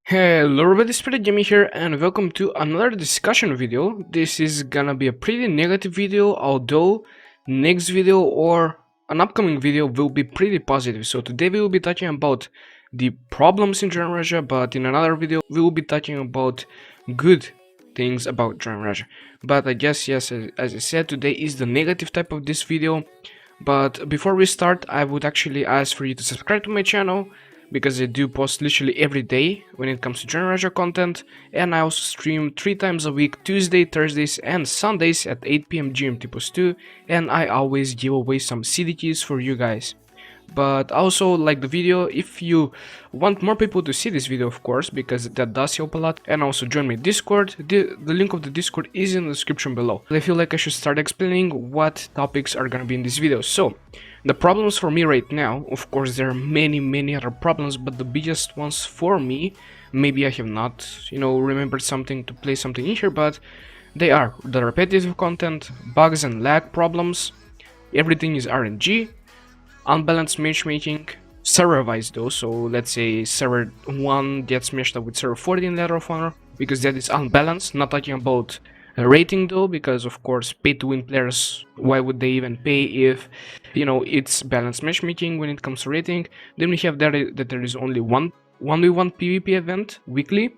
Hello everybody, SpiritGaming here and welcome to another discussion video. This is gonna be a pretty negative video, although next video or an upcoming video will be pretty positive. So today we will be touching about the problems in Dragon Raja, but in another video we will be touching about good things about Dragon Raja. But I guess, yes, as I said, today is the negative type of this video. But before we start, I would actually ask for you to subscribe to my channel, because I do post literally every day when it comes to Dragon Raja content, and I also stream 3 times a week, Tuesday, Thursdays and Sundays at 8 PM GMT+2, and I always give away some CD keys for you guys. But also like the video if you want more people to see this video, of course, because that does help a lot, and also join my Discord. The link of the Discord is in the description below. I feel like I should start explaining what topics are gonna be in this video. So the problems for me right now, of course there are many other problems, but the biggest ones for me, maybe I have not, remembered something to play something in here, but they are the repetitive content, bugs and lag problems, everything is RNG, unbalanced matchmaking, server wise though, so let's say server 1 gets meshed up with server 40 in Ladder of Honor, because that is unbalanced. Not talking about rating though, because of course pay to win players, why would they even pay if it's balanced matchmaking when it comes to rating. Then we have that there is only one 1v1 PvP event weekly,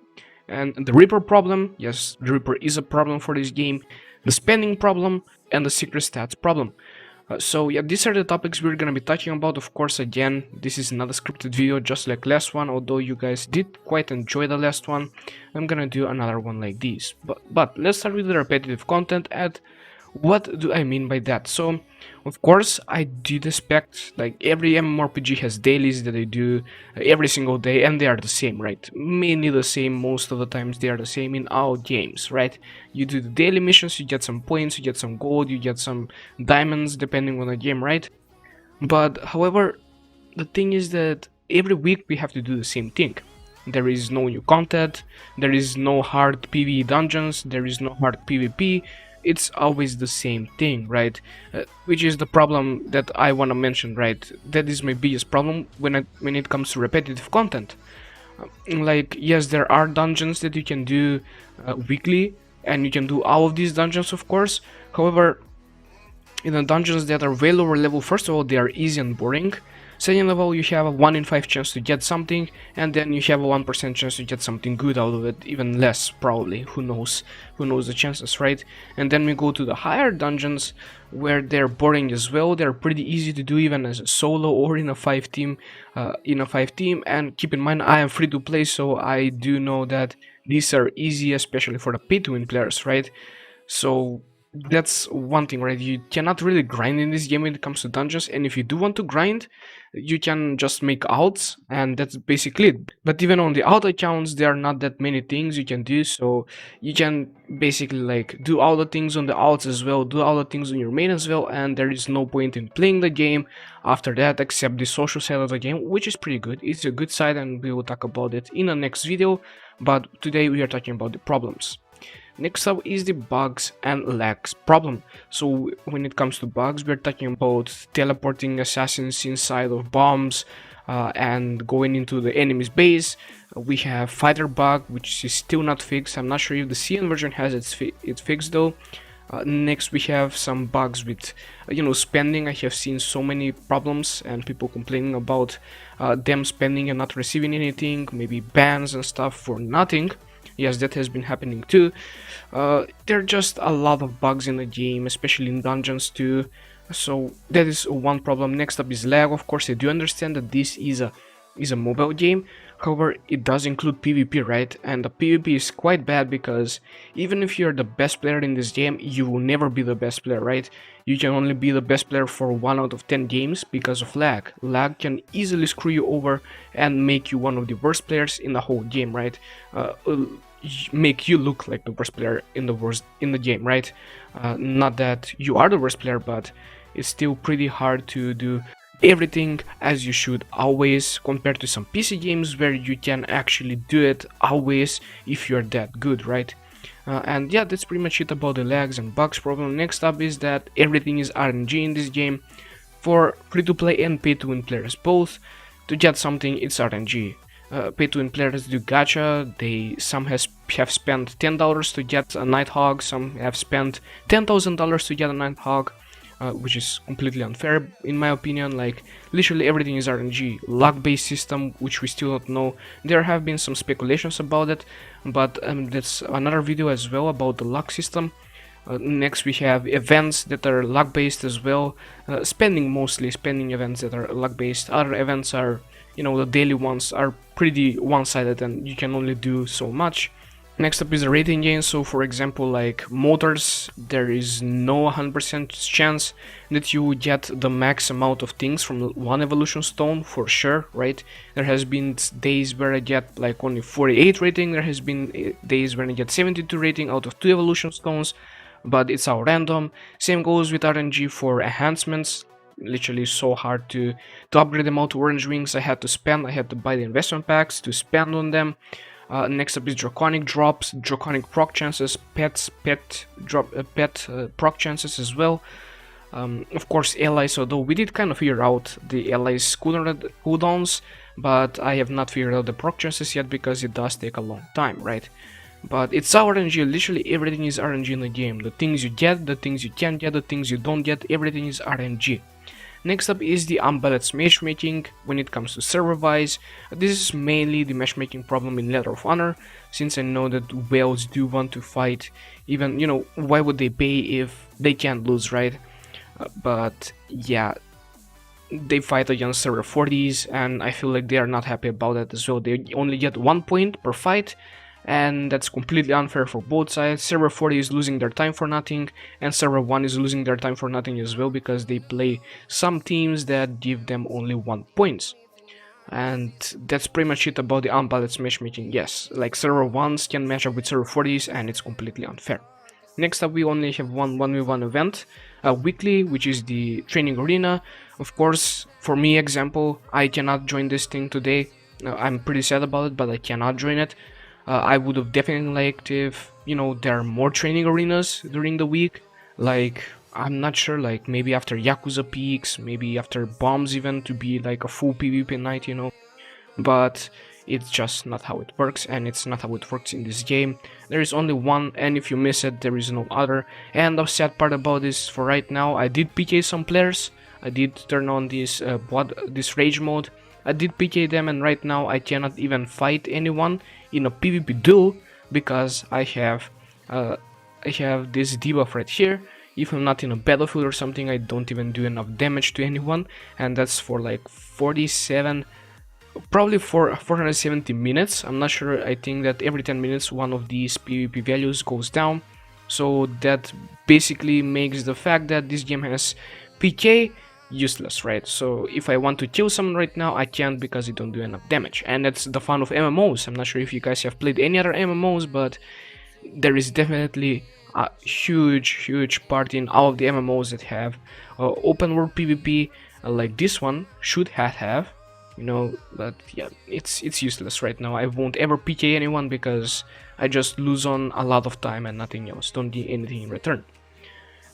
and the Reaper problem. Yes, the Reaper is a problem for this game, the spending problem and the secret stats problem. So yeah, these are the topics we're gonna be touching about. Of course, again, this is not a scripted video just like last one, although you guys did quite enjoy the last one. I'm gonna do another one like this. But let's start with the repetitive content. And what do I mean by that? So of course I did expect, like, every MMORPG has dailies that they do every single day, and they are the same, right? Mainly the same, most of the times they are the same in all games, right? You do the daily missions, you get some points, you get some gold, you get some diamonds depending on the game, right? But however, the thing is that every week we have to do the same thing. There is no new content, there is no hard PvE dungeons, there is no hard PvP. It's always the same thing, right? Which is the problem that I want to mention, right? That is my biggest problem when it comes to repetitive content. Like, yes, there are dungeons that you can do weekly, and you can do all of these dungeons, of course. However, in the dungeons that are way lower level, first of all, they are easy and boring. Second of all, you have a 1 in 5 chance to get something, and then you have a 1% chance to get something good out of it, even less probably, who knows the chances, right? And then we go to the higher dungeons, where they're boring as well. They're pretty easy to do even as a solo or in a 5 team, and keep in mind I am free to play, so I do know that these are easy, especially for the pay to win players, right? So that's one thing, right? You cannot really grind in this game when it comes to dungeons, and if you do want to grind, you can just make outs, and that's basically it. But even on the out accounts, there are not that many things you can do, so you can basically like do all the things on the outs as well, do all the things on your main as well, and there is no point in playing the game after that, except the social side of the game, which is pretty good. It's a good side, and we will talk about it in the next video, but today we are talking about the problems. Next up is the bugs and lags problem. So when it comes to bugs, we're talking about teleporting assassins inside of bombs and going into the enemy's base. We have fighter bug, which is still not fixed. I'm not sure if the CN version has it fixed though. Next we have some bugs with spending. I have seen so many problems and people complaining about them spending and not receiving anything, maybe bans and stuff for nothing. Yes, that has been happening too. There are just a lot of bugs in the game, especially in dungeons too. So that is one problem. Next up is lag. Of course, I do understand that this is a mobile game. However, it does include PvP, right? And the PvP is quite bad, because even if you're the best player in this game, you will never be the best player, right? You can only be the best player for 1 out of 10 games because of lag. Lag can easily screw you over and make you one of the worst players in the whole game, right? Make you look like the worst player in the game, right? Not that you are the worst player, but it's still pretty hard to do everything as you should always, compared to some PC games where you can actually do it always if you're that good, right? And yeah, that's pretty much it about the lags and bugs problem. Next up is that everything is RNG in this game. For free to play and pay to win players both, to get something it's RNG. pay-to-win players do gacha. Some have spent $10 to get a Nighthawk, some have spent $10,000 to get a Nighthawk, which is completely unfair in my opinion. Like, literally everything is RNG, luck-based system, which we still don't know. There have been some speculations about it, but that's another video as well about the luck system. Next we have events that are luck based as well, mostly spending events that are luck based. Other events are, you know, the daily ones are pretty one-sided and you can only do so much. Next up is the rating gain. So for example, like motors, there is no 100% chance that you would get the max amount of things from one evolution stone, for sure, right? There has been days where I get like only 48 rating, there has been days when I get 72 rating out of 2 evolution stones, but it's all random. Same goes with RNG for enhancements. Literally so hard to upgrade them out to orange wings. I had to buy the investment packs to spend on them. Next up is draconic drops, draconic proc chances, pet proc chances as well. Of course allies, although we did kind of figure out the allies cooldowns, but I have not figured out the proc chances yet because it does take a long time, right? But it's our RNG, literally everything is RNG in the game. The things you get, the things you can get, the things you don't get, everything is RNG. Next up is the unbalanced matchmaking when it comes to server-wise. This is mainly the matchmaking problem in Ladder of Honor, since I know that whales do want to fight. Even, you know, why would they pay if they can't lose, right? But yeah, they fight against server 40s, and I feel like they are not happy about that as well. They only get 1 point per fight, and that's completely unfair for both sides. Server 40 is losing their time for nothing, and server 1 is losing their time for nothing as well, because they play some teams that give them only 1 point. And that's pretty much it about the unbalanced matchmaking. Yes, like server 1s can match up with server 40s, and it's completely unfair. Next up, we only have one 1v1 event weekly, which is the training arena. Of course, for me example, I cannot join this thing today. I'm pretty sad about it, but I cannot join it. I would have definitely liked if, you know, there are more training arenas during the week. Like, I'm not sure, like maybe after Yakuza peaks, maybe after bombs even, to be like a full PvP night, you know. But it's just not how it works, and it's not how it works in this game. There is only one, and if you miss it, there is no other. And the sad part about this, for right now, I did PK some players. I did turn on this rage mode. I did PK them, and right now I cannot even fight anyone in a PvP duel because I have this debuff right here. If I'm not in a battlefield or something, I don't even do enough damage to anyone, and that's for like 47, probably for 470 minutes. I'm not sure. I think that every 10 minutes one of these PvP values goes down, so that basically makes the fact that this game has PK useless, right? So if I want to kill someone right now, I can't because it don't do enough damage. And that's the fun of MMOs. I'm not sure if you guys have played any other MMOs, but there is definitely a huge part in all of the MMOs that have open world PvP, like this one should have, you know. But yeah, it's useless right now. I won't ever PK anyone because I just lose on a lot of time and nothing else. Don't do anything in return.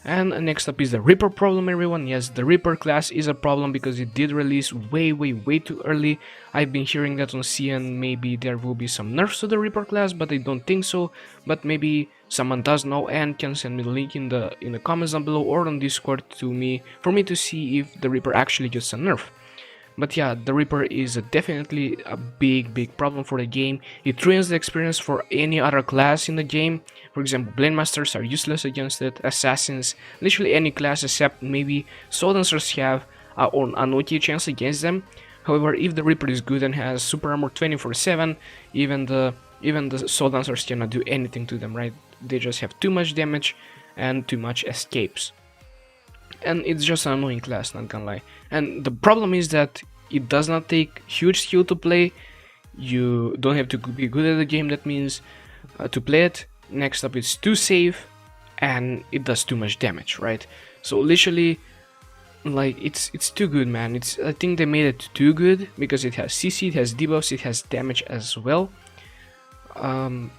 And next up is the Reaper problem, everyone. Yes, the Reaper class is a problem because it did release way too early. I've been hearing that on CN maybe there will be some nerfs to the Reaper class, but I don't think so. But maybe someone does know and can send me the link in the comments down below or on Discord for me to see if the Reaper actually gets a nerf. But yeah, the Reaper is definitely a big problem for the game. It ruins the experience for any other class in the game. For example, Blade Masters are useless against it, Assassins, literally any class except maybe Sword Dancers have an okay chance against them. However, if the Reaper is good and has super armor 24/7, even the Sword Dancers cannot do anything to them, right? They just have too much damage and too much escapes. And it's just an annoying class, not gonna lie. And the problem is that it does not take huge skill to play. You don't have to be good at the game, that means, to play it. Next up, it's too safe, and it does too much damage, right? So literally, like, it's too good, man. I think they made it too good because it has CC, it has debuffs, it has damage as well. But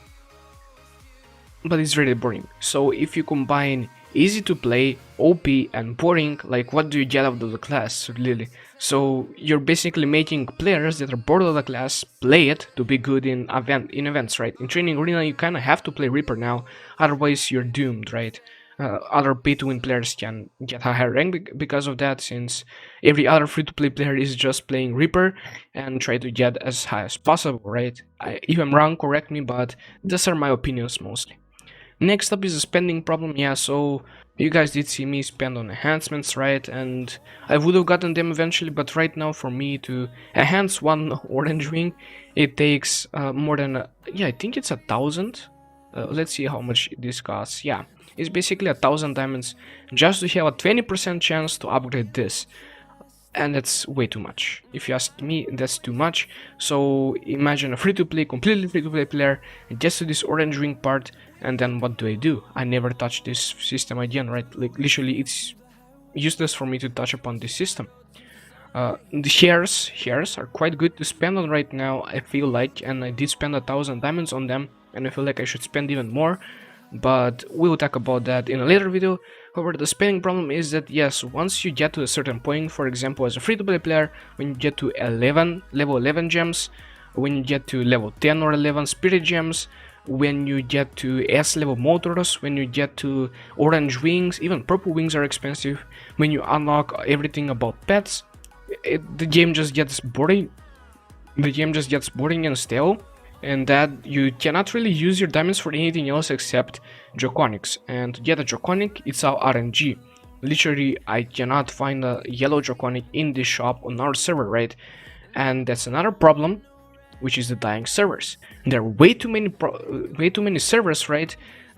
it's really boring. So if you combine easy to play, OP and boring. Like, what do you get out of the class, really? So you're basically making players that are bored of the class play it to be good in events, right? In training arena you kind of have to play Reaper now, otherwise you're doomed, right? Other pay-to-win players can get a higher rank because of that, since every other free-to-play player is just playing Reaper and try to get as high as possible, right? If I'm wrong, correct me, but these are my opinions mostly. Next up is a spending problem. Yeah, so you guys did see me spend on enhancements, right? And I would have gotten them eventually, but right now for me to enhance one orange wing, it takes more than, yeah, I think it's 1,000. Let's see how much this costs. Yeah, it's basically 1,000 diamonds just to have a 20% chance to upgrade this. And that's way too much. If you ask me, that's too much. So imagine a free-to-play, completely free-to-play player gets to this orange ring part, and then what do? I never touch this system again, right? Like, literally it's useless for me to touch upon this system. The shares are quite good to spend on right now, I feel like, and I did spend 1,000 diamonds on them, and I feel like I should spend even more, but we'll talk about that in a later video. However, the spending problem is that, yes, once you get to a certain point, for example, as a free-to-play player, when you get to level 11 gems, when you get to level 10 or 11 spirit gems, when you get to S level motors, when you get to orange wings, even purple wings are expensive, when you unlock everything about pets, the game just gets boring. The game just gets boring and stale, and that you cannot really use your diamonds for anything else except draconics. And to get a draconic, it's all RNG. Literally, I cannot find a yellow draconic in this shop on our server, right? And that's another problem, which is the dying servers. There are way too many servers, right?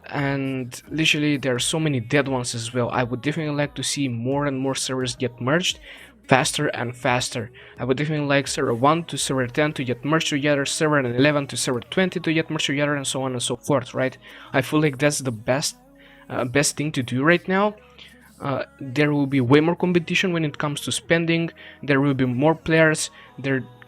And literally there are so many dead ones as well. I would definitely like to see more and more servers get merged faster and faster. I would definitely like server 1 to server 10 to get merged together, server 11 to server 20 to get merged together, and so on and so forth, right? I feel like that's the best thing to do right now. There will be way more competition when it comes to spending. There will be more players.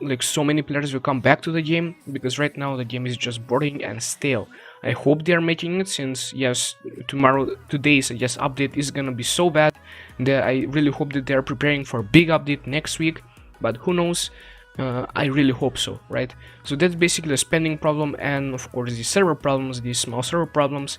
Like, so many players will come back to the game, because right now the game is just boring and stale. I hope they are making it, since yes, today's update is gonna be so bad that I really hope that they are preparing for a big update next week, but who knows. I really hope so, right? So that's basically a spending problem, and of course the server problems, these small server problems,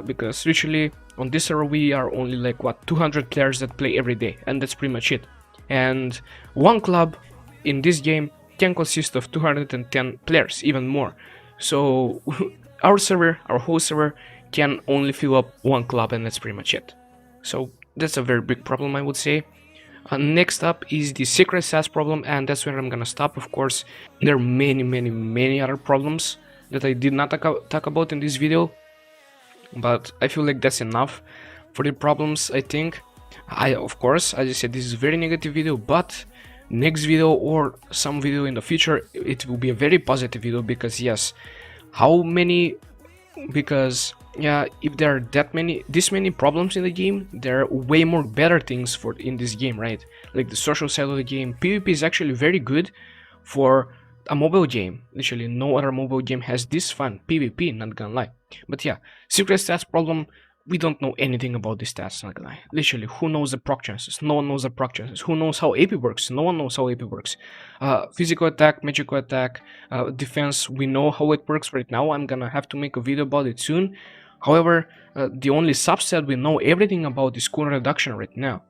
because literally on this server we are only like, what, 200 players that play every day, and that's pretty much it. And one club in this game can consist of 210 players, even more. So our whole server can only fill up one club, and that's pretty much it. So that's a very big problem, I would say. Next up is the secret stats problem, and that's where I'm gonna stop. Of course, there are many other problems that I did not talk about in this video, but I feel like that's enough for the problems, I think. Of course, as I said, this is a very negative video, but next video or some video in the future, it will be a very positive video, because yes, yeah, if there are this many problems in the game, there are way more better things in this game, right? Like the social side of the game. PvP is actually very good for a mobile game. Literally no other mobile game has this fun PvP, not gonna lie. But yeah, secret stats problem, we don't know anything about the stats, not gonna lie. Literally, who knows the proc chances? No one knows the proc chances. Who knows how AP works? No one knows how AP works. Physical attack, magical attack, defense, we know how it works right now. I'm gonna have to make a video about it soon. However, the only subset we know everything about is cooldown reduction right now,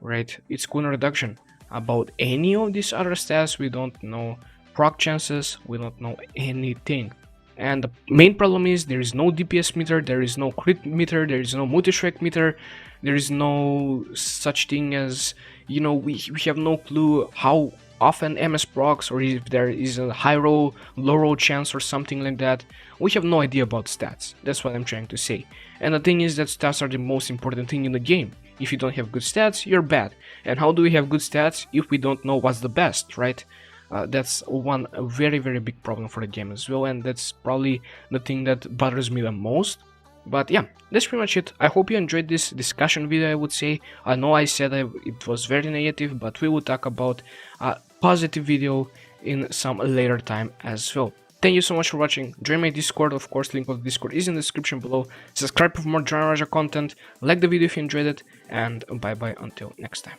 right? It's cooldown reduction. About any of these other stats, we don't know proc chances, we don't know anything. And the main problem is there is no DPS meter, there is no crit meter, there is no multi-strike meter, there is no such thing as, you know, we have no clue how often MS procs, or if there is a high roll, low roll chance or something like that. We have no idea about stats. That's what I'm trying to say. And the thing is that stats are the most important thing in the game. If you don't have good stats, you're bad. And how do we have good stats if we don't know what's the best, right? That's one very big problem for the game as well, and that's probably the thing that bothers me the most. But yeah, that's pretty much it. I hope you enjoyed this discussion video, I would say. I know I said it was very negative, but we will talk about a positive video in some later time as well. Thank you so much for watching. Join my Discord, of course, link of the Discord is in the description below. Subscribe for more Genre content, like the video if you enjoyed it, and bye bye until next time.